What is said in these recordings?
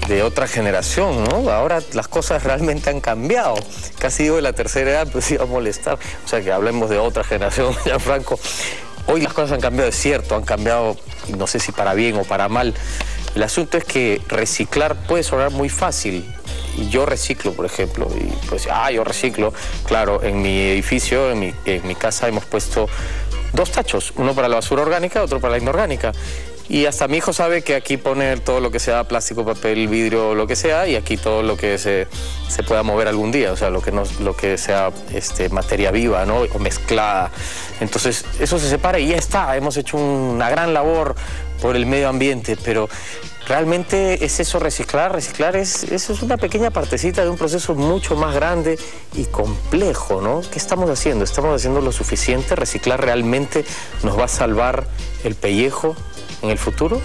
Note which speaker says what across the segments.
Speaker 1: de otra generación, ¿no? Ahora las cosas realmente han cambiado. Casi digo de la tercera edad, pero sí va a molestar. O sea, que hablemos de otra generación, Gianfranco. Hoy las cosas han cambiado, es cierto, han cambiado, no sé si para bien o para mal. El asunto es que reciclar puede sonar muy fácil. Y yo reciclo, por ejemplo, y pues, yo reciclo. Claro, en mi edificio, en mi casa hemos puesto 2 tachos, uno para la basura orgánica, otro para la inorgánica. Y hasta mi hijo sabe que aquí pone todo lo que sea plástico, papel, vidrio, lo que sea, y aquí todo lo que se pueda mover algún día, o sea, lo que sea materia viva, ¿no? O mezclada. Entonces, eso se separa y ya está. Hemos hecho una gran labor por el medio ambiente, pero ¿realmente es eso reciclar? Reciclar eso es una pequeña partecita de un proceso mucho más grande y complejo, ¿no? ¿Qué estamos haciendo? ¿Estamos haciendo lo suficiente? ¿Reciclar realmente nos va a salvar el pellejo en el futuro?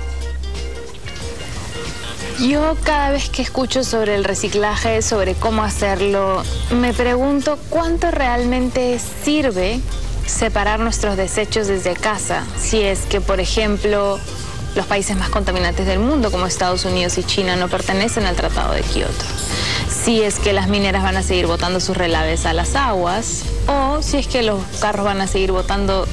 Speaker 2: Yo cada vez que escucho sobre el reciclaje, sobre cómo hacerlo, me pregunto cuánto realmente sirve separar nuestros desechos desde casa. Si es que, por ejemplo, los países más contaminantes del mundo, como Estados Unidos y China, no pertenecen al Tratado de Kioto. Si es que las mineras van a seguir botando sus relaves a las aguas, o si es que los carros van a seguir botando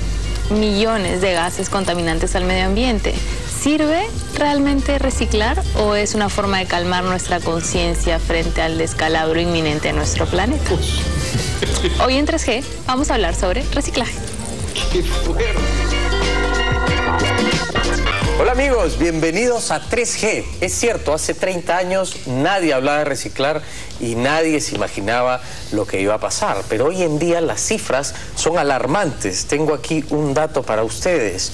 Speaker 2: millones de gases contaminantes al medio ambiente. ¿Sirve realmente reciclar o es una forma de calmar nuestra conciencia frente al descalabro inminente de nuestro planeta? Hoy en 3G vamos a hablar sobre reciclaje.
Speaker 1: ¡Qué fuerte! Hola amigos, bienvenidos a 3G. Es cierto, hace 30 años nadie hablaba de reciclar y nadie se imaginaba lo que iba a pasar. Pero hoy en día las cifras son alarmantes. Tengo aquí un dato para ustedes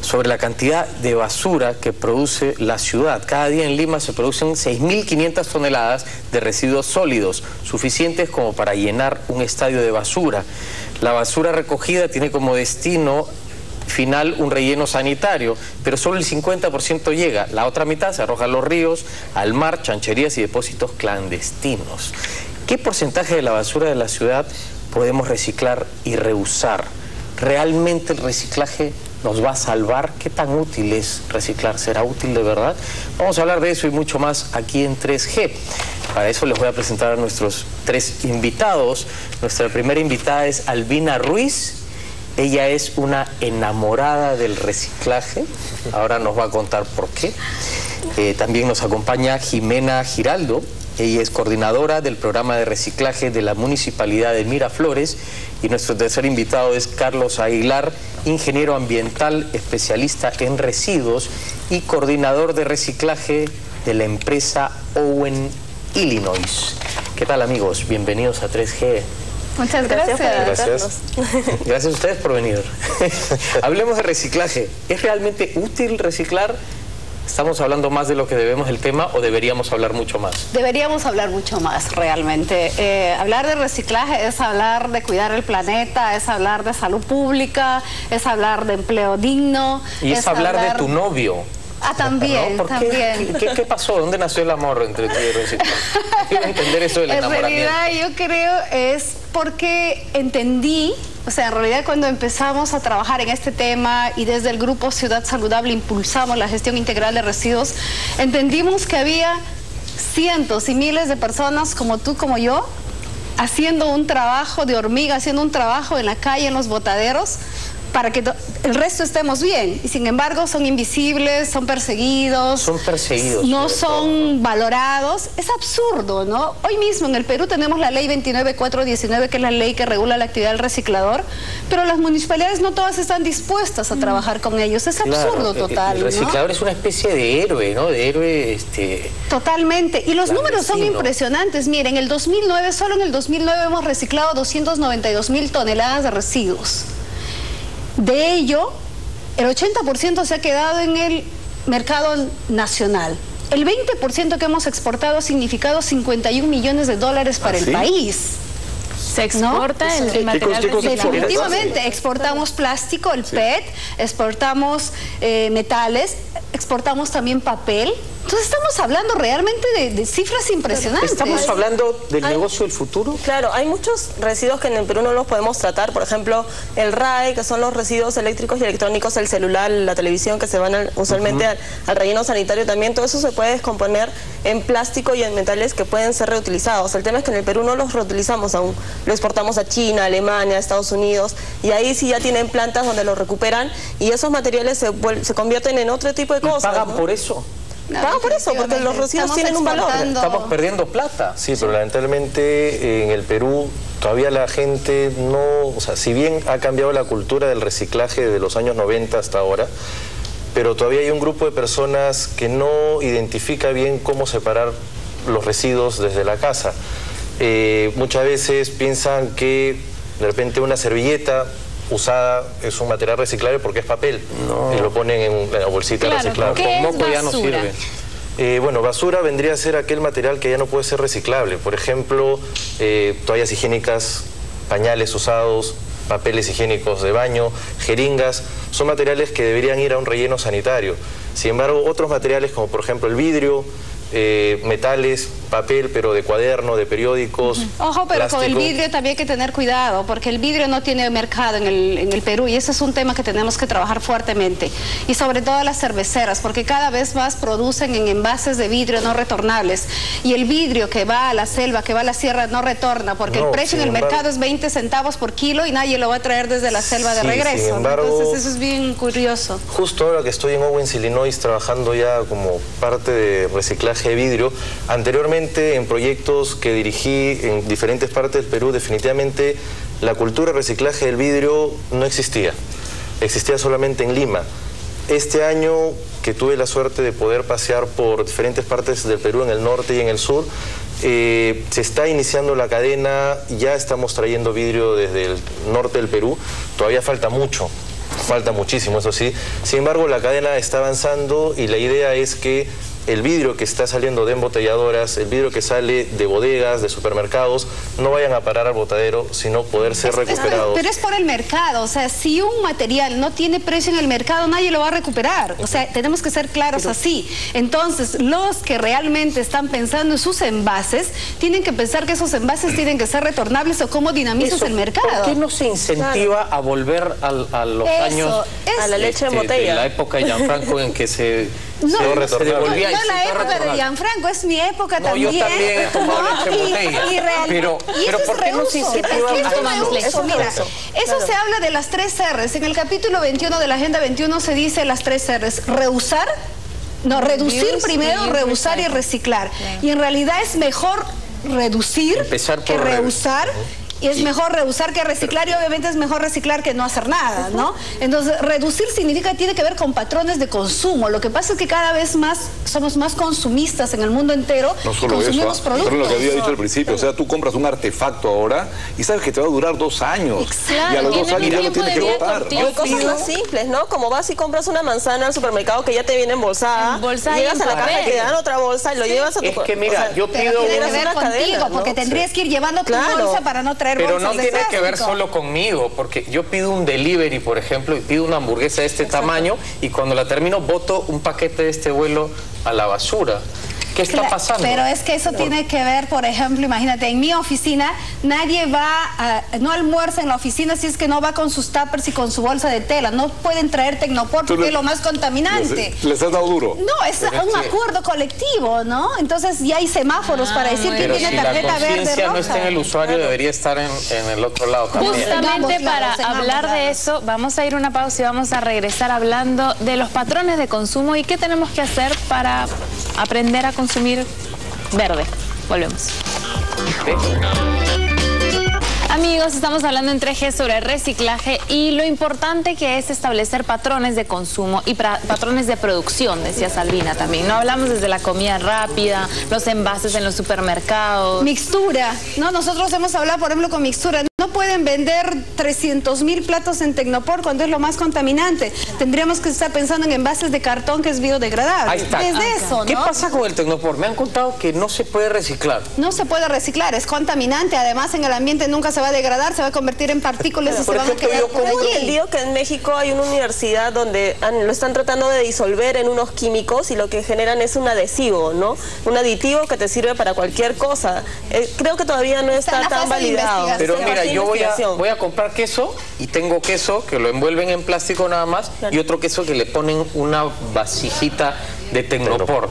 Speaker 1: sobre la cantidad de basura que produce la ciudad. Cada día en Lima se producen 6.500 toneladas de residuos sólidos, suficientes como para llenar un estadio de basura. La basura recogida tiene como destino final un relleno sanitario, pero solo el 50% llega. La otra mitad se arroja a los ríos, al mar, chancherías y depósitos clandestinos. ¿Qué porcentaje de la basura de la ciudad podemos reciclar y reusar? ¿Realmente el reciclaje nos va a salvar? ¿Qué tan útil es reciclar? ¿Será útil de verdad? Vamos a hablar de eso y mucho más aquí en 3G. Para eso les voy a presentar a nuestros 3 invitados. Nuestra primera invitada es Albina Ruiz. Ella es una enamorada del reciclaje, ahora nos va a contar por qué. También nos acompaña Jimena Giraldo, ella es coordinadora del programa de reciclaje de la Municipalidad de Miraflores. Y nuestro tercer invitado es Carlos Aguilar, ingeniero ambiental, especialista en residuos y coordinador de reciclaje de la empresa Owen, Illinois. ¿Qué tal amigos? Bienvenidos a 3G.
Speaker 2: Muchas gracias.
Speaker 1: Gracias a ustedes por venir. Hablemos de reciclaje. ¿Es realmente útil reciclar? ¿Estamos hablando más de lo que debemos del tema o deberíamos hablar mucho más?
Speaker 3: Deberíamos hablar mucho más, realmente. Hablar de reciclaje es hablar de cuidar el planeta, es hablar de salud pública, es hablar de empleo digno.
Speaker 1: Y es hablar de tu novio.
Speaker 3: Ah, también,
Speaker 1: ¿no?
Speaker 3: también.
Speaker 1: ¿Qué pasó? ¿Dónde nació el amor entre tú y el reciclaje? Quiero entender eso del enamoramiento.
Speaker 3: En realidad yo creo es porque entendí, o sea, en realidad cuando empezamos a trabajar en este tema y desde el grupo Ciudad Saludable impulsamos la gestión integral de residuos, entendimos que había cientos y miles de personas como tú, como yo, haciendo un trabajo de hormiga, haciendo un trabajo en la calle, en los botaderos, para que el resto estemos bien. Y sin embargo son invisibles, son perseguidos.
Speaker 1: Son perseguidos.
Speaker 3: No son valorados. Es absurdo, ¿no? Hoy mismo en el Perú tenemos la ley 29419, que es la ley que regula la actividad del reciclador, pero las municipalidades no todas están dispuestas a trabajar con ellos. Es absurdo total,
Speaker 1: el reciclador, ¿no? Es una especie de héroe, ¿no? De héroe,
Speaker 3: Totalmente. Y los números son impresionantes. Miren, en el 2009, solo en el 2009 hemos reciclado 292.000 toneladas de residuos. De ello, el 80% se ha quedado en el mercado nacional. El 20% que hemos exportado ha significado $51 millones para el país.
Speaker 2: ¿Se exporta el material reciclable?
Speaker 3: Definitivamente, exportamos plástico, el PET, exportamos metales, exportamos también papel. Entonces estamos hablando realmente de cifras impresionantes.
Speaker 1: ¿Estamos hablando del negocio del futuro?
Speaker 4: Claro, hay muchos residuos que en el Perú no los podemos tratar. Por ejemplo, el RAE, que son los residuos eléctricos y electrónicos, el celular, la televisión, que se van usualmente al relleno sanitario también. Todo eso se puede descomponer en plástico y en metales que pueden ser reutilizados. El tema es que en el Perú no los reutilizamos aún. Lo exportamos a China, Alemania, Estados Unidos, y ahí sí ya tienen plantas donde los recuperan y esos materiales se convierten en otro tipo de cosas.
Speaker 1: ¿Pagan por eso?
Speaker 4: Pagan por eso, porque los residuos tienen un valor.
Speaker 1: Estamos perdiendo plata.
Speaker 5: Sí, pero lamentablemente en el Perú todavía la gente no... O sea, si bien ha cambiado la cultura del reciclaje desde los años 90 hasta ahora, pero todavía hay un grupo de personas que no identifica bien cómo separar los residuos desde la casa. Muchas veces piensan que de repente una servilleta usada es un material reciclable porque es papel y lo ponen en la bolsita reciclable.
Speaker 2: ¿Qué es basura?
Speaker 1: Ya no sirve.
Speaker 5: Bueno, basura vendría a ser aquel material que ya no puede ser reciclable. Por ejemplo, toallas higiénicas, pañales usados, papeles higiénicos de baño, jeringas, son materiales que deberían ir a un relleno sanitario. Sin embargo, otros materiales como por ejemplo el vidrio, metales, papel, pero de cuaderno, de periódicos.
Speaker 3: Ojo, pero
Speaker 5: plástico.
Speaker 3: con el vidrio también hay que tener cuidado, porque el vidrio no tiene mercado en el Perú y ese es un tema que tenemos que trabajar fuertemente. Y sobre todo las cerveceras, porque cada vez más producen en envases de vidrio no retornables. Y el vidrio que va a la selva, que va a la sierra, no retorna, porque el precio en el mercado es 20 centavos por kilo y nadie lo va a traer desde la selva de regreso.
Speaker 5: Sin embargo,
Speaker 3: entonces eso es bien curioso.
Speaker 5: Justo ahora que estoy en Owens, Illinois, trabajando ya como parte de reciclaje de vidrio, anteriormente en proyectos que dirigí en diferentes partes del Perú, definitivamente la cultura de reciclaje del vidrio no existía. Existía solamente en Lima. Este año que tuve la suerte de poder pasear por diferentes partes del Perú, en el norte y en el sur, se está iniciando la cadena, ya estamos trayendo vidrio desde el norte del Perú, todavía falta mucho. Falta muchísimo, eso sí. Sin embargo, la cadena está avanzando y la idea es que el vidrio que está saliendo de embotelladoras, el vidrio que sale de bodegas, de supermercados, no vayan a parar al botadero, sino poder ser recuperados.
Speaker 3: Pero es por el mercado, o sea, si un material no tiene precio en el mercado, nadie lo va a recuperar. O sea, tenemos que ser claros así. Entonces, los que realmente están pensando en sus envases, tienen que pensar que esos envases tienen que ser retornables o cómo dinamizas el mercado.
Speaker 1: ¿Por qué no se incentiva a volver a los años...
Speaker 4: a la leche en botella?
Speaker 1: De la época de Gianfranco en que se devolvía.
Speaker 3: No la época de Gianfranco, es mi época también.
Speaker 1: Yo también he tomado leche en botella. Pero ¿por qué no se incentiva a
Speaker 2: tomamos leche?
Speaker 3: Mira, eso se habla de las 3 R's. En el capítulo 21 de la Agenda 21 se dice las 3 R's. Reducir primero, reusar y reciclar. Y en realidad es mejor reducir que reusar. Y es mejor reusar que reciclar y obviamente es mejor reciclar que no hacer nada, ¿no? Entonces, reducir tiene que ver con patrones de consumo. Lo que pasa es que cada vez más somos más consumistas en el mundo entero.
Speaker 6: No solo
Speaker 3: consumimos
Speaker 6: eso,
Speaker 3: productos.
Speaker 6: pero lo que había dicho al principio, o sea, tú compras un artefacto ahora y sabes que te va a durar 2 años.
Speaker 2: Exacto.
Speaker 6: Y a los 2 años ya lo tienes que botar.
Speaker 4: Hay cosas más simples, ¿no? Como vas y compras una manzana al supermercado que ya te viene embolsada, llegas a la caja y te dan otra bolsa y lo llevas a tu...
Speaker 1: Es que mira, yo pido...
Speaker 3: Tiene que ver
Speaker 4: una
Speaker 3: contigo,
Speaker 4: cadena, ¿no?
Speaker 3: porque tendrías que ir llevando tu bolsa para no traer
Speaker 1: Pero
Speaker 3: bolsas
Speaker 1: no
Speaker 3: de
Speaker 1: tiene que ver
Speaker 3: plástico.
Speaker 1: solo conmigo, porque yo pido un delivery, por ejemplo, y pido una hamburguesa de este tamaño, y cuando la termino boto un paquete de este vuelo a la basura. ¿Qué está pasando?
Speaker 3: Pero es que eso tiene que ver, por ejemplo, imagínate, en mi oficina nadie no almuerza en la oficina si es que no va con sus tuppers y con su bolsa de tela. No pueden traer Tecnopor porque es lo más contaminante.
Speaker 6: ¿Les has dado duro?
Speaker 3: No, es un acuerdo colectivo, ¿no? Entonces ya hay semáforos para decir quién tiene tarjeta verde, roja.
Speaker 1: Pero si la conciencia no está en el usuario, debería estar en el otro lado también.
Speaker 2: Justamente para hablar de eso, vamos a ir a una pausa y vamos a regresar hablando de los patrones de consumo y qué tenemos que hacer para aprender a consumir verde. Volvemos. Amigos, estamos hablando en 3G sobre reciclaje y lo importante que es establecer patrones de consumo y patrones de producción, decía Salvina también. No hablamos desde la comida rápida, los envases en los supermercados.
Speaker 3: Mixtura, ¿no? Nosotros hemos hablado, por ejemplo, con mixtura. No pueden vender 300.000 platos en Tecnopor cuando es lo más contaminante. Tendríamos que estar pensando en envases de cartón que es biodegradable.
Speaker 1: Ahí está.
Speaker 3: Desde eso, ¿no?
Speaker 1: ¿Qué pasa con el Tecnopor? Me han contado que no se puede reciclar.
Speaker 3: No se puede reciclar, es contaminante. Además, en el ambiente nunca se va a degradar, se va a convertir en partículas y se van a quedar por
Speaker 4: Tengo
Speaker 3: allí.
Speaker 4: entendido que en México hay una universidad donde lo están tratando de disolver en unos químicos y lo que generan es un adhesivo, ¿no? Un aditivo que te sirve para cualquier cosa. Creo que todavía no está tan validado.
Speaker 1: Pero mira, yo voy
Speaker 4: investigación.
Speaker 1: a comprar queso y tengo queso que lo envuelven en plástico nada más y otro queso que le ponen una vasijita de Tecnopor.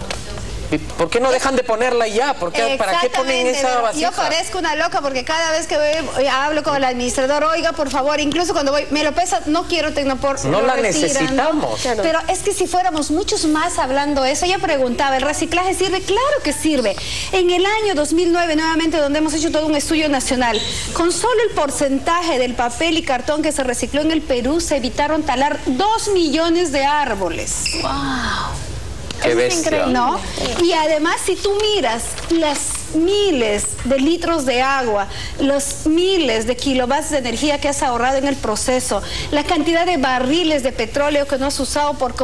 Speaker 1: ¿Por qué no dejan de ponerla ya? ¿Para qué ponen esa vasija?
Speaker 3: Yo parezco una loca porque cada vez que hablo con el administrador, oiga, por favor, incluso cuando voy, me lo pesa, no quiero Tecnopor.
Speaker 1: No la
Speaker 3: retiran,
Speaker 1: necesitamos.
Speaker 3: ¿no? Claro. Pero es que si fuéramos muchos más hablando eso, ella preguntaba, ¿el reciclaje sirve? Claro que sirve. En el año 2009, nuevamente, donde hemos hecho todo un estudio nacional, con solo el porcentaje del papel y cartón que se recicló en el Perú, se evitaron talar 2 millones de árboles.
Speaker 2: ¡Wow!
Speaker 1: Qué bestia.
Speaker 3: ¿No? Y además, si tú miras las miles de litros de agua, los miles de kilovatios de energía que has ahorrado en el proceso, la cantidad de barriles de petróleo que no has usado por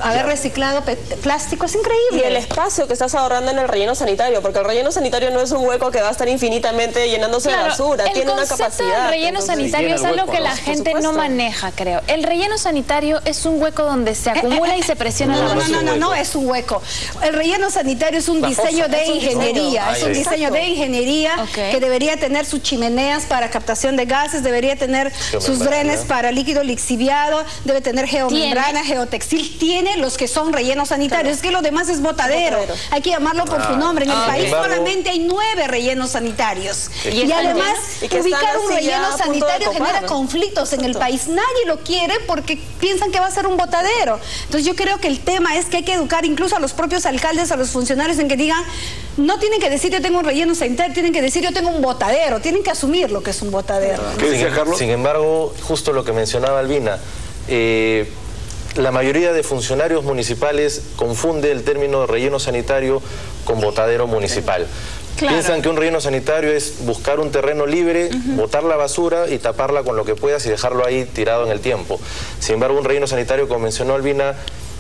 Speaker 3: haber reciclado plástico, es increíble.
Speaker 4: Y el espacio que estás ahorrando en el relleno sanitario, porque el relleno sanitario no es un hueco que va a estar infinitamente llenándose de basura, tiene una capacidad.
Speaker 2: El relleno sanitario es algo que la gente no maneja, creo. El relleno sanitario es un hueco donde se acumula y se presiona la basura.
Speaker 3: No es un hueco. El relleno sanitario es un diseño de ingeniería, es un diseño de ingeniería que debería tener sus chimeneas para captación de gases, debería tener sus drenes para líquido lixiviado, debe tener geomembrana, geotextil, tiene los que son rellenos sanitarios, es que lo demás es botadero, hay que llamarlo por su nombre. En el país solamente hay 9 rellenos sanitarios y además ubicar un relleno sanitario genera conflictos en el país, nadie lo quiere porque piensan que va a ser un botadero. Entonces yo creo que el tema es que hay que educar incluso a los propios alcaldes, a los funcionarios en que digan, no tienen que decir yo tengo un relleno sanitario, tienen que decir yo tengo un botadero, tienen que asumir lo que es un botadero.
Speaker 6: ¿Qué decía Carlos?
Speaker 5: Sin embargo, justo lo que mencionaba Albina, la mayoría de funcionarios municipales confunde el término relleno sanitario con botadero municipal. Claro. Piensan que un relleno sanitario es buscar un terreno libre, botar la basura y taparla con lo que puedas y dejarlo ahí tirado en el tiempo. Sin embargo, un relleno sanitario, como mencionó Albina,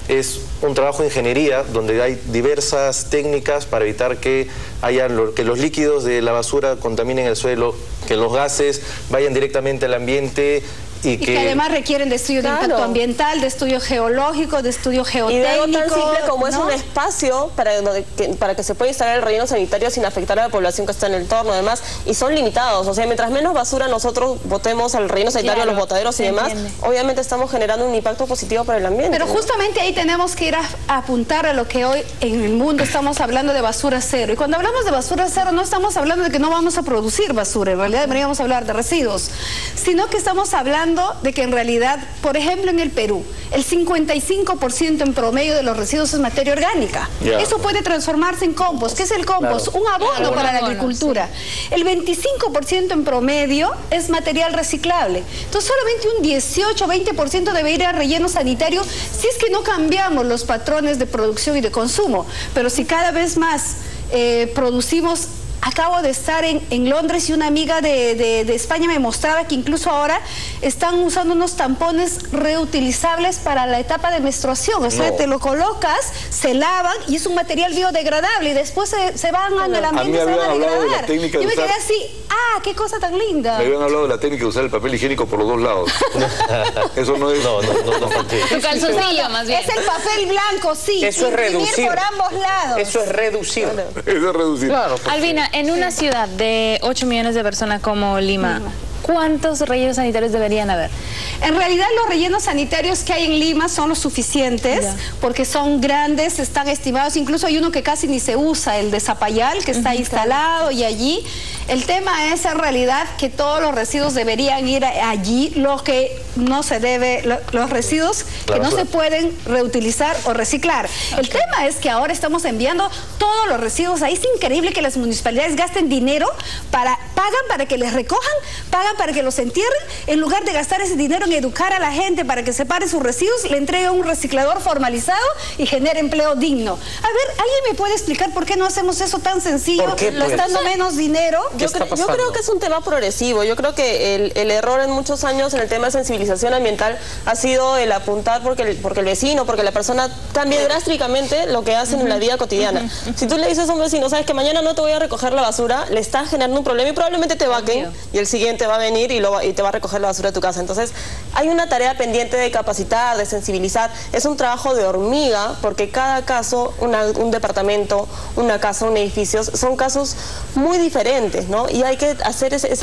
Speaker 5: es un trabajo de ingeniería donde hay diversas técnicas para evitar que los líquidos de la basura contaminen el suelo, que los gases vayan directamente al ambiente y que
Speaker 3: además requieren de estudio de impacto ambiental, de estudio geológico, de estudio geotécnico.
Speaker 4: Y de algo tan simple como es un espacio para que se pueda instalar el relleno sanitario sin afectar a la población que está en el entorno, además, y son limitados. O sea, mientras menos basura nosotros botemos al relleno sanitario, a los botaderos y demás, obviamente estamos generando un impacto positivo para el ambiente.
Speaker 3: Pero justamente ahí tenemos que ir a apuntar a lo que hoy en el mundo estamos hablando de basura cero. Y cuando hablamos de basura cero no estamos hablando de que no vamos a producir basura, en realidad deberíamos hablar de residuos, sino que estamos hablando de que en realidad, por ejemplo, en el Perú, el 55% en promedio de los residuos es materia orgánica. Eso puede transformarse en compost. ¿Qué es el compost? Un abono para la agricultura. Sí. El 25% en promedio es material reciclable. Entonces, solamente un 18-20% debe ir al relleno sanitario si es que no cambiamos los patrones de producción y de consumo. Pero si cada vez más producimos... Acabo de estar en Londres y una amiga de España me mostraba que incluso ahora están usando unos tampones reutilizables para la etapa de menstruación. O sea, te lo colocas, se lavan y es un material biodegradable y después se van al ambiente y se van a degradar. Yo me quedé así, qué cosa tan linda.
Speaker 6: Me habían hablado de la técnica de usar el papel higiénico por los dos lados. Eso no es... No.
Speaker 2: Tu calzoncillo, más bien.
Speaker 3: Es el papel blanco, sí.
Speaker 1: Eso es reducir.
Speaker 3: Por ambos lados.
Speaker 1: Eso es reducir.
Speaker 6: Eso es reducir.
Speaker 1: Claro.
Speaker 2: Albina, en una ciudad de 8 millones de personas como Lima, ¿cuántos rellenos sanitarios deberían haber?
Speaker 3: En realidad los rellenos sanitarios que hay en Lima son los suficientes porque son grandes, están estimados, incluso hay uno que casi ni se usa, el de Zapayal, que está instalado y allí. El tema es en realidad que todos los residuos deberían ir allí, lo que no se debe, los residuos que no se pueden reutilizar o reciclar. El tema es que ahora estamos enviando todos los residuos ahí. Es increíble que las municipalidades gasten dinero pagan para que les recojan, pagan para que los entierren, en lugar de gastar ese dinero en educar a la gente para que separe sus residuos, le entregue a un reciclador formalizado y genere empleo digno. A ver, ¿alguien me puede explicar por qué no hacemos eso tan sencillo,
Speaker 1: ¿Por qué, pues?
Speaker 3: gastando menos dinero?
Speaker 4: Yo creo que es un tema progresivo. Yo creo que el error en muchos años en el tema de sensibilización ambiental ha sido el apuntar porque el vecino, porque la persona cambie drásticamente lo que hacen en la vida cotidiana. Si tú le dices a un vecino, sabes que mañana no te voy a recoger la basura, le estás generando un problema y probablemente te vaquen y el siguiente va a venir y te va a recoger la basura de tu casa. Entonces, hay una tarea pendiente de capacitar, de sensibilizar. Es un trabajo de hormiga porque cada caso, un departamento, una casa, un edificio, son casos muy diferentes, ¿no? Y hay que hacer ese